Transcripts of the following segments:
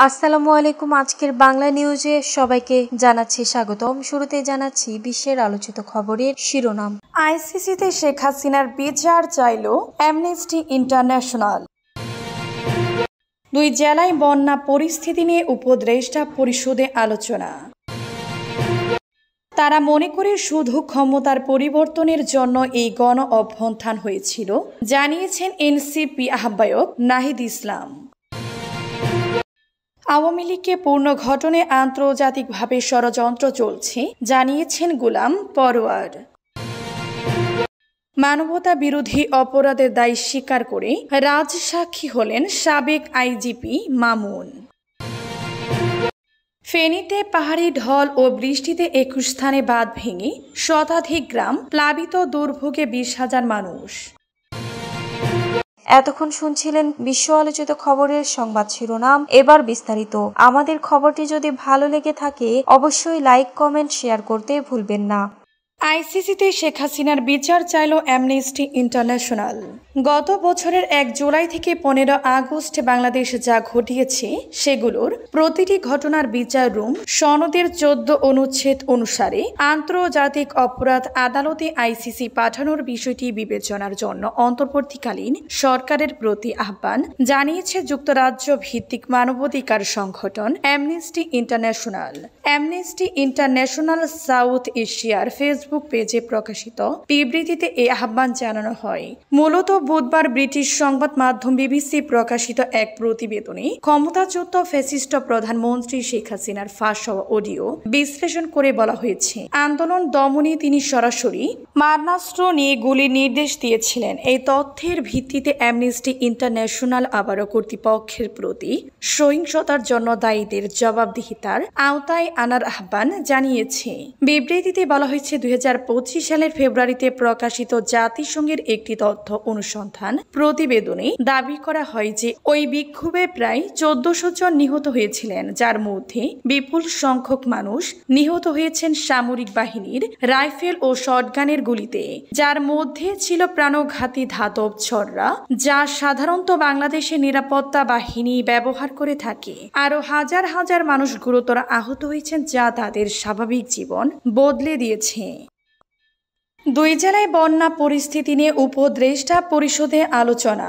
আসসালামু আলাইকুম। আজকের বাংলা নিউজে সবাইকে জানাচ্ছি স্বাগতম। শুরুতে জানাচ্ছি বিশ্বের আলোচিত খবরের শিরোনাম। আইসিসিতে শেখ হাসিনার বিচার চাইল অ্যামনেস্টি ইন্টারন্যাশনাল। দুই জেলায় বন্যা পরিস্থিতি নিয়ে উপদেষ্টা পরিষদে আলোচনা। তারা মনে করে শুধু ক্ষমতার পরিবর্তনের জন্য এই গণ অভ্যুত্থান হয়েছিল, জানিয়েছেন এনসিপি আহ্বায়ক নাহিদ ইসলাম। আওয়ামী লীগকে পূর্ণ ঘটনে আন্তর্জাতিকভাবে ষড়যন্ত্র চলছে, জানিয়েছেন গোলাম পরোয়ার। মানবতা বিরোধী অপরাধের দায় স্বীকার করে রাজসাক্ষী হলেন সাবেক আইজিপি মামুন। ফেনীতে পাহাড়ি ঢল ও বৃষ্টিতে 21 স্থানে বাঁধ ভেঙে শতাধিক গ্রাম প্লাবিত, দুর্ভোগে 20,000 মানুষ। এতক্ষণ শুনছিলেন বিশ্ব আলোচিত খবরের সংবাদ শিরোনাম। এবার বিস্তারিত। আমাদের খবরটি যদি ভালো লেগে থাকে অবশ্যই লাইক, কমেন্ট, শেয়ার করতে ভুলবেন না। আইসিসিতে শেখ হাসিনার বিচার চাইল অ্যামনেস্টি ইন্টারন্যাশনাল। গত বছরের 1 জুলাই থেকে 15 আগস্ট বাংলাদেশ যা ঘটিয়েছে সেগুলোর প্রতিটি ঘটনার বিচার রুম সনদের 14 অনুচ্ছেদ অনুসারে আন্তর্জাতিক অপরাধ আদালতে আইসিসি পাঠানোর বিষয়টি বিবেচনার জন্য অন্তর্বর্তীকালীন সরকারের প্রতি আহ্বান জানিয়েছে যুক্তরাজ্য ভিত্তিক মানবাধিকার সংগঠন amnesty international. Amnesty international south এশিয়ার ফেসবুক পেজে প্রকাশিত বিবৃতিতে এই আহ্বান জানানো হয়। মূলত বুধবার ব্রিটিশ সংবাদ মাধ্যম বিবিসি প্রকাশিত এক প্রতিবেদনে ক্ষমতাচ্যুত ফ্যাসিস্ট প্রধানমন্ত্রী শেখ হাসিনার ফাঁস হওয়া অডিও বিশ্লেষণ করে বলা হয়েছে, আন্দোলন দমনে তিনি সরাসরি মারণাস্ত্র নিয়ে গুলির নির্দেশ দিয়েছিলেন। এই তথ্যের ভিত্তিতে অ্যামনেস্টি ইন্টারন্যাশনাল আবারও কর্তৃপক্ষের প্রতি সহিংসতার জন্য দায়ীদের জবাবদিহিতার আওতায় আনার আহ্বান জানিয়েছে। বিবৃতিতে বলা হয়েছে, 2025 সালের ফেব্রুয়ারিতে প্রকাশিত জাতিসংঘের একটি তথ্য অনুসন্ধান প্রতিবেদনে দাবি করা হয় যে ওই বিক্ষোভে প্রায় 1400 জন নিহত হয়েছিলেন, যার মধ্যে বিপুল সংখ্যক মানুষ নিহত হয়েছেন সামরিক বাহিনীর রাইফেল ও শটগানের গুলিতে, যার মধ্যে ছিল প্রাণঘাতী ধাতব ছড়রা যা সাধারণত বাংলাদেশের নিরাপত্তা বাহিনী ব্যবহার করে থাকে। আরও হাজার হাজার মানুষ গুরুতর আহত হয়েছেন, যা তাদের স্বাভাবিক জীবন বদলে দিয়েছে। দুই জেলায় বন্যা পরিস্থিতি নিয়ে উপদেষ্টা পরিষদে আলোচনা।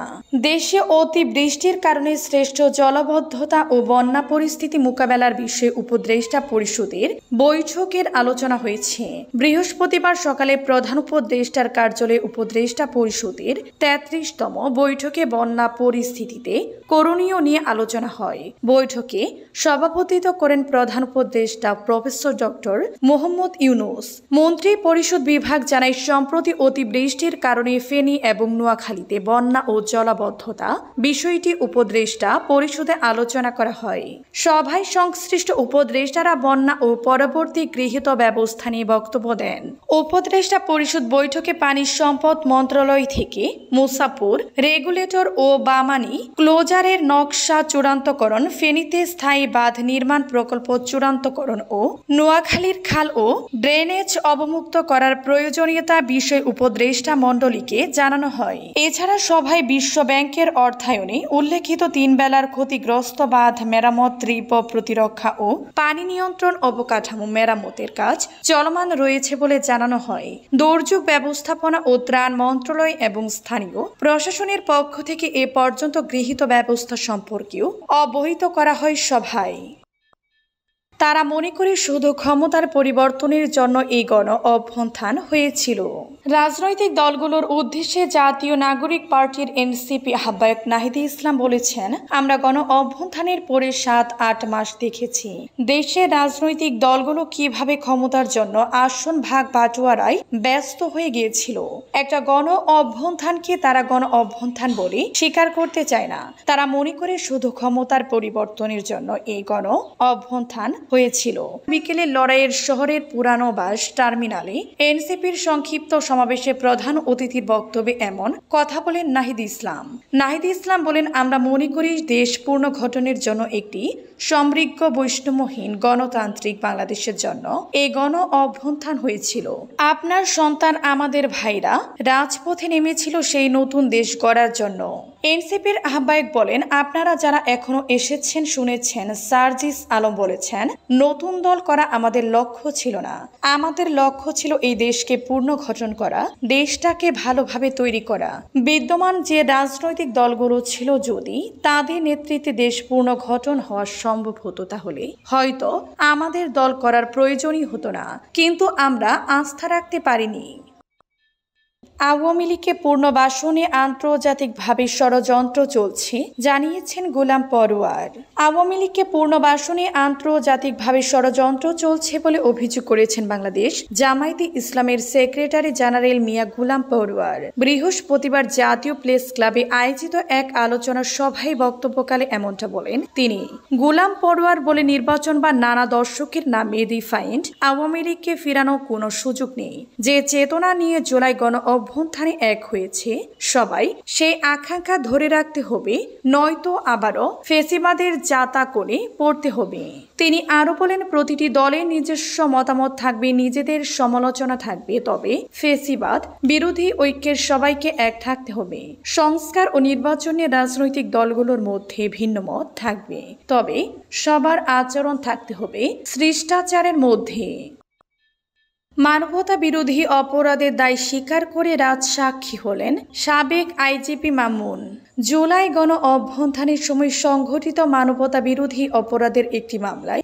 দেশে অতিবৃষ্টির কারণে শ্রেষ্ঠ জলাবদ্ধতা ও বন্যা পরিস্থিতি মোকাবেলার বিষয়ে উপদেষ্টা পরিষদের বৈঠকের আলোচনা হয়েছে। বৃহস্পতিবার সকালে প্রধান উপদেষ্টার কার্যালয়ে উপদেষ্টা পরিষদের 33তম বৈঠকে বন্যা পরিস্থিতিতে করণীয় নিয়ে আলোচনা হয়। বৈঠকে সভাপতিত্ব করেন প্রধান উপদেষ্টা প্রফেসর ডক্টর মোহাম্মদ ইউনূস। মন্ত্রী পরিষদ বিভাগ জানায়, সম্প্রতি অতিবৃষ্টির কারণে ফেনী এবং নোয়াখালীতে বন্যা ও জলাবদ্ধতা বিষয়টি উপদেষ্টা পরিষদে আলোচনা করা হয়। সভায় সংশ্লিষ্ট উপদেষ্টারা বন্যা ও পরবর্তী গৃহীত ব্যবস্থা নিয়ে বক্তব্য দেন। উপদেষ্টা পরিষদ বৈঠকে পানি সম্পদ মন্ত্রণালয় থেকে মুসাপুর রেগুলেটর ও বামানি ক্লোজারের নকশা চূড়ান্তকরণ, ফেনীতে স্থায়ী বাঁধ নির্মাণ প্রকল্প চূড়ান্তকরণ ও নোয়াখালীর খাল ও ড্রেনেজ অবমুক্ত করার প্রয়োজনীয়তা বিষয় উপদেষ্টা মণ্ডলীকে জানানো হয়। এছাড়া সভায় বিশ্ব ব্যাংকের অর্থায়নে উল্লেখিত 3 বেলার ক্ষতিগ্রস্ত বাঁধ মেরামত, তীব্র প্রতিরক্ষা ও পানি নিয়ন্ত্রণ অবকাঠামো মেরামতের কাজ চলমান রয়েছে বলে জানানো হয়। দুর্যোগ ব্যবস্থাপনা ও ত্রাণ মন্ত্রণালয় এবং স্থানীয় প্রশাসনের পক্ষ থেকে এ পর্যন্ত গৃহীত ব্যবস্থা সম্পর্কেও অবহিত করা হয় সভায়। তারা মনে করে শুধু ক্ষমতার পরিবর্তনের জন্য এই গণ অভ্যুত্থান হয়েছিল। রাজনৈতিক দলগুলোর উদ্দেশ্যে জাতীয় নাগরিক পার্টির এনসিপি আহ্বায়ক নাহিদ ইসলাম বলেছেন, আমরা গণ অভ্যুত্থানের পরে 7-8 মাস দেখেছি দেশের রাজনৈতিক দলগুলো কিভাবে ক্ষমতার জন্য আসন ভাগ বাটোয়ারায় ব্যস্ত হয়ে গিয়েছিল। একটা গণ অভ্যুত্থানকে তারা গণ অভ্যুত্থান বলে স্বীকার করতে চায় না। তারা মনে করে শুধু ক্ষমতার পরিবর্তনের জন্য এই গণ অভ্যুত্থান হয়েছিল। বিকেলে লড়াইয়ের শহরের পুরানো বাস টার্মিনালে এনসিপির সংক্ষিপ্ত সমাবেশে প্রধান অতিথির বক্তব্যে এমন কথা বলেন নাহিদ ইসলাম। নাহিদ ইসলাম বলেন, আমরা মনে করি দেশ পূর্ণ গঠনের জন্য একটি সমৃদ্ধ বৈষম্যহীন গণতান্ত্রিক বাংলাদেশের জন্য এই গণ অভ্যুত্থান হয়েছিল। আপনার সন্তান, আমাদের ভাইরা রাজপথে নেমেছিল সেই নতুন দেশ গড়ার জন্য। এনসিপির আহ্বায়ক বলেন, আপনারা যারা এখনো এসেছেন শুনেছেন সার্জিস আলম বলেছেন, নতুন দল করা আমাদের লক্ষ্য ছিল না। আমাদের লক্ষ্য ছিল এই দেশকে পুনর্গঠন করা, দেশটাকে ভালোভাবে তৈরি করা। বিদ্যমান যে রাজনৈতিক দলগুলো ছিল যদি তাদের নেতৃত্বে দেশ পুনর্গঠন হওয়া সম্ভব হতো তাহলে হয়তো আমাদের দল করার প্রয়োজনই হতো না, কিন্তু আমরা আস্থা রাখতে পারিনি। আওয়ামী লীগকে পুনর্বাসনে আন্তর্জাতিকভাবে ষড়যন্ত্র চলছে, জানিয়েছেন গোলাম পরোয়ার। আওয়ামী লীগকে পুনর্বাসনে আন্তর্জাতিকভাবে ষড়যন্ত্র চলছে বলে অভিযোগ করেছেন বাংলাদেশ জামায়াতে ইসলামের সেক্রেটারি জেনারেল মিয়া গোলাম পরোয়ার। বৃহস্পতিবার জাতীয় প্রেস ক্লাবে আয়োজিত এক আলোচনা সভায় বক্তব্যকালে এমনটা বলেন তিনি। গোলাম পরোয়ার বলে, নির্বাচন বা নানা দর্শকের নামে রিফাইন্ড আওয়ামী লীগকে ফেরানোর কোনো সুযোগ নেই। যে চেতনা নিয়ে জুলাই গণ অভ্যুত্থানে এক হয়েছে, সবাই সেই আকাঙ্ক্ষা ধরে রাখতে হবে, নয়তো আবারও ফেসিবাদের যাতা করে পড়তে হবে। তিনি আরো বলেন, প্রতিটি দলের নিজস্ব মতামত থাকবে, নিজেদের সমালোচনা থাকবে, তবে ফেসিবাদ বিরোধী ঐক্যের সবাইকে এক থাকতে হবে। সংস্কার ও নির্বাচনে রাজনৈতিক দলগুলোর মধ্যে ভিন্ন মত থাকবে, তবে সবার আচরণ থাকতে হবে শিষ্টাচারের মধ্যে। মানবতা বিরোধী অপরাধের দায় স্বীকার করে রাজসাক্ষী হলেন সাবেক আইজিপি মামুন। জুলাই গণ অভ্যুত্থানের সময় সংঘটিত মানবতা বিরোধী অপরাধের একটি মামলায়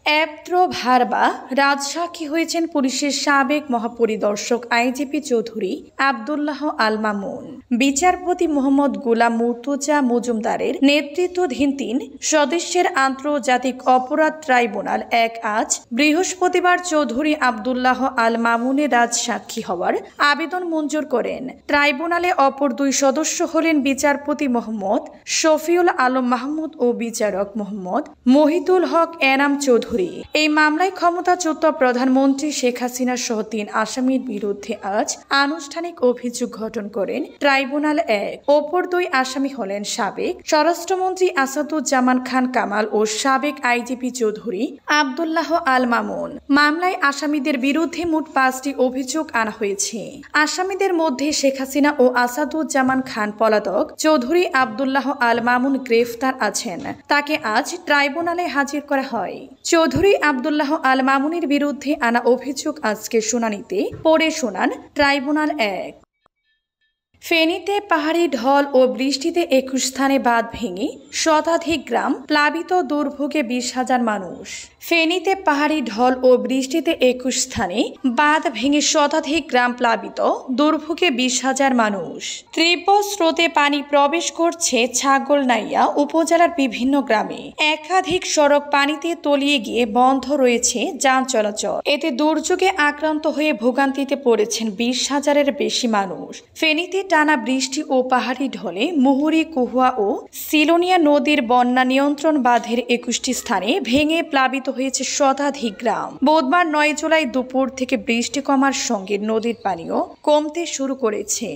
ভারবা রাজসাক্ষী হয়েছেন পুলিশের সাবেক মহাপরিদর্শক আইজিপি চৌধুরী আব্দুল্লাহ আল মামুন। বিচারপতি মোহাম্মদ গোলাম মুর্তজা মজুমদারের নেতৃত্বাধীন ৩ সদস্যের আন্তর্জাতিক অপরাধ ট্রাইব্যুনাল আজ বৃহস্পতিবার চৌধুরী আব্দুল্লাহ আল মামুনের রাজসাক্ষী হওয়ার আবেদন মঞ্জুর করেন। ট্রাইব্যুনালে অপর ২ সদস্য হলেন বিচারপতি মোহাম্মদ শফিউল আলম মাহমুদ ও বিচারক মোহাম্মদ মহিতুল হক এনাম চৌধুরী। এই মামলায় ক্ষমতাচ্যুত প্রধানমন্ত্রী শেখ হাসিনা সহ ৩ আসামির বিরুদ্ধে আজ আনুষ্ঠানিক অভিযোগ গঠন করেন ট্রাইব্যুনাল। অপর ২ আসামি হলেন সাবেক স্বরাষ্ট্রমন্ত্রী আসাদুজ্জামান খান কামাল ও সাবেক আইজিপি চৌধুরী আব্দুল্লাহ আল মামুন। মামলায় আসামিদের বিরুদ্ধে মোট ৫টি অভিযোগ আনা হয়েছে। আসামিদের মধ্যে শেখ হাসিনা ও আসাদুজ্জামান খান পলাতক, চৌধুরী আব্দুল্লাহ আল মামুন গ্রেফতার আছেন। তাকে আজ ট্রাইব্যুনালে হাজির করা হয়। চৌধুরী আব্দুল্লাহ আল মামুনের বিরুদ্ধে আনা অভিযোগ আজকে শুনানিতে পড়ে শোনান ট্রাইব্যুনাল। ফেনীতে পাহাড়ি ঢল ও বৃষ্টিতে ২১ স্থানে বাঁধ ভেঙে শতাধিক গ্রাম প্লাবিত, দুর্ভোগে ২০,০০০ মানুষ। ফেনীতে পাহাড়ি ঢল ও বৃষ্টিতে ২১ স্থানে বাঁধ ভেঙে শতাধিক গ্রাম প্লাবিত, দুর্ভোগে ২০,০০০ মানুষ। তীব্র স্রোতে পানি প্রবেশ করছে ছাগলনাইয়া উপজেলার বিভিন্ন গ্রামে। একাধিক সড়ক পানিতে তলিয়ে গিয়ে বন্ধ রয়েছে যান চলাচল। এতে দুর্যোগে আক্রান্ত হয়ে ভোগান্তিতে পড়েছেন ২০,০০০-এর বেশি মানুষ। ফেনীতে টানা বৃষ্টি ও পাহাড়ি ঢলে মুহুরী, কুহুয়া ও সিলোনিয়া নদীর বন্যা নিয়ন্ত্রণ বাঁধের ২১টি স্থানে ভেঙে প্লাবিত হয়েছে শতাধিক গ্রাম। বুধবার ৯ জুলাই দুপুর থেকে বৃষ্টি কমার সঙ্গে নদীর পানিও কমতে শুরু করেছে।